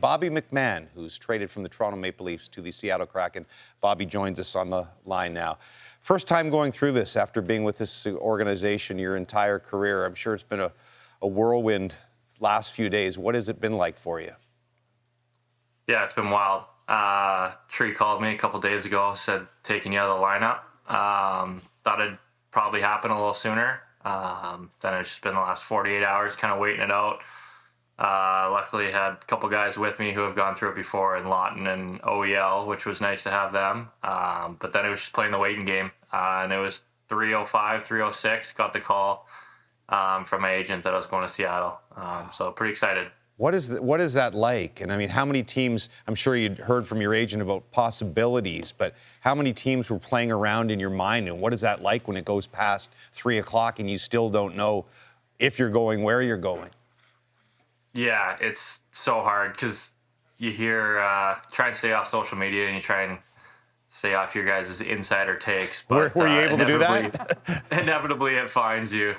Bobby McMann, who's traded from the Toronto Maple Leafs to the Seattle Kraken. Bobby joins us on the line now. First time going through this after being with this organization your entire career. I'm sure it's been a whirlwind last few days. What has it been like for you? Yeah, it's been wild. Tree called me a couple days ago, said taking you out of the lineup. Thought it'd probably happen a little sooner. Then it's just been the last 48 hours kind of waiting it out. Luckily had a couple guys with me who have gone through it before in Lawton and OEL, which was nice to have them. But then it was just playing the waiting game. And it was 3:05, 3:06, got the call from my agent that I was going to Seattle. So pretty excited. What is that like? And I mean, how many teams, I'm sure you'd heard from your agent about possibilities, but how many teams were playing around in your mind? And what is that like when it goes past 3 o'clock and you still don't know if you're going, where you're going? Yeah, it's so hard because you hear, try and stay off social media and you try and stay off your guys' insider takes. But, were you able to do that? Inevitably, it finds you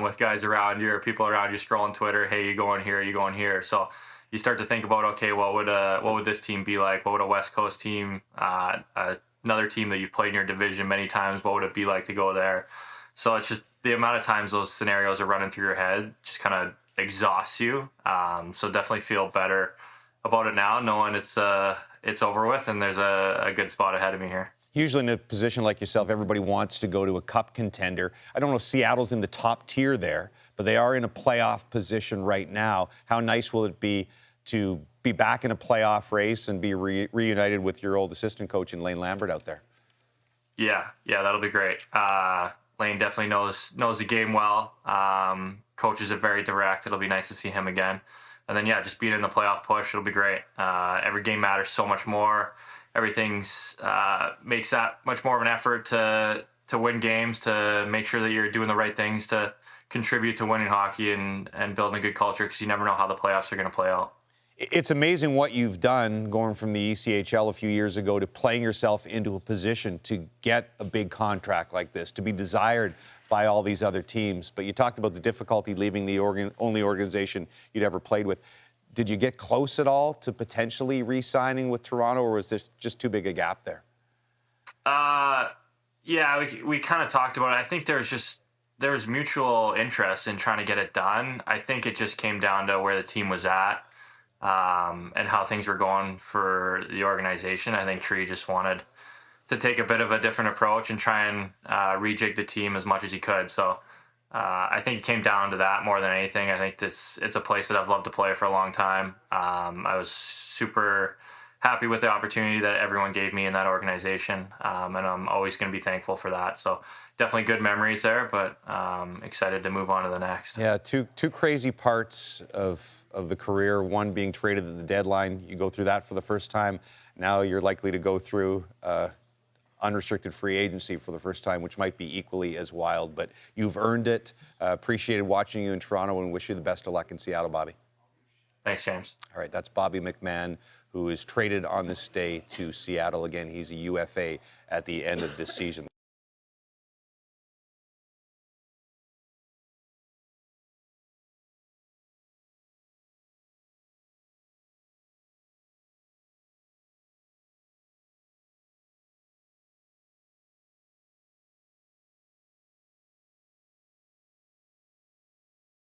with guys around you or people around you scrolling Twitter. Hey, you going here? You going here? So you start to think about, okay, what would this team be like? What would a West Coast team, another team that you've played in your division many times, what would it be like to go there? So it's just the amount of times those scenarios are running through your head just kind of exhausts you. So definitely feel better about it now, knowing it's over with and there's a good spot ahead of me here. Usually in a position like yourself, everybody wants to go to a cup contender. I don't know if Seattle's in the top tier there, but they are in a playoff position right now. How nice will it be to be back in a playoff race and be reunited with your old assistant coach in Lane Lambert out there? Yeah, that'll be great. Lane definitely knows the game well. Coaches are very direct. It'll be nice to see him again. And then, yeah, just being in the playoff push, it'll be great. Every game matters so much more. Everything's makes that much more of an effort to win games, to make sure that you're doing the right things to contribute to winning hockey and building a good culture, because you never know how the playoffs are going to play out. It's amazing what you've done going from the ECHL a few years ago to playing yourself into a position to get a big contract like this, to be desired by all these other teams. But you talked about the difficulty leaving the only organization you'd ever played with. Did you get close at all to potentially re-signing with Toronto, or was this just too big a gap there? Yeah, we kind of talked about it. I think there's mutual interest in trying to get it done. I think it just came down to where the team was at. And how things were going for the organization. I think Tree just wanted to take a bit of a different approach and try and rejig the team as much as he could. So I think it came down to that more than anything. I think it's a place that I've loved to play for a long time. I was super happy with the opportunity that everyone gave me in that organization, and I'm always going to be thankful for that. So definitely good memories there, but excited to move on to the next. Yeah, two crazy parts of the career, one being traded at the deadline. You go through that for the first time. Now you're likely to go through unrestricted free agency for the first time, which might be equally as wild, but you've earned it. Appreciated watching you in Toronto and wish you the best of luck in Seattle, Bobby. Thanks, James. All right, that's Bobby McMann, who is traded on this day to Seattle. Again, he's a UFA at the end of this season.